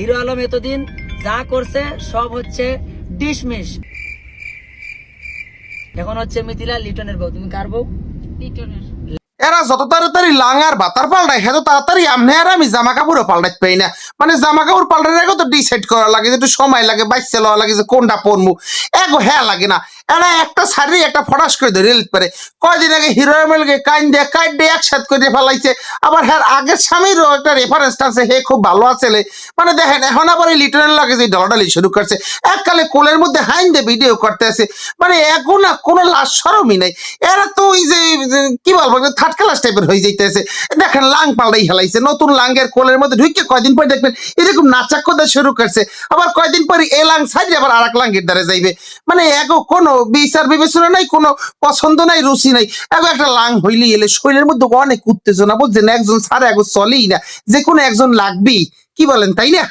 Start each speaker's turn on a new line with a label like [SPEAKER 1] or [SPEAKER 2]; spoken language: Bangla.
[SPEAKER 1] হিরো আলম এতদিন যা করছে সব হচ্ছে ডিসমিস। এখন হচ্ছে মিথিলা লিটনের বউ। তুমি কার বউ?
[SPEAKER 2] লিটনের।
[SPEAKER 3] এরা যত তাড়াতাড়ি লাঙ্গার বাতার পাল্টায় এত তাড়াতাড়ি আমনে আর আমি জামা কাপড়ও পাল্টাইতে পাই না। মানে জামা কাপড় পাল্টানোর আগে তো ডিসাইড করা লাগে, যে একটু সময় লাগে, বাইসে লওয়া লাগে যে কোনটা পরমু। এগো হ্যাঁ লাগে না, এরা একটা শাড়ি একটা ফটাস করে ধরে নিতে পারে। কয়দিন আগে হিরো এমএলকে কাইন দিয়ে একসাথ করে ফেলাইছে। আবার হ্যাঁ আগের স্বামীরও একটা রেফারেন্স আছে, হে খুব ভালো আছে। মানে দেখেন এখন আবার এই লিটনের লাগে যে ডলাডালি শুরু করছে। এককালে কোলের মধ্যে হাইন দিয়ে ভিডিও করতে আছে। মানে এখন না কোনো লাজ শরমই নাই। এরা তো ওই যে কি বলবো থার্ড ক্লাস টাইপের হয়ে যাইতেছে। দেখেন লাং পাল্টাই হেলাইছে, নতুন লাঙ্গের কোলের মধ্যে ঢুকে কয়দিন পরে দেখবেন এরকম নাচাক কথা শুরু করছে। আবার কয়দিন পরে এ লাং সাইডে আবার আর এক লাঙ্গের দ্বারা যাইবে। মানে এগো কোনো বিচার বিবেচনা নাই, কোনো পছন্দ নাই, রুচি নাই। এগো একটা লাং হইলে এলে শরীরের মধ্যে অনেক উত্তেজনা, বুঝছেন? একজন ছাড়া এগো চলেই না, যে কোনো একজন লাগবেই। কি বলেন, তাই না?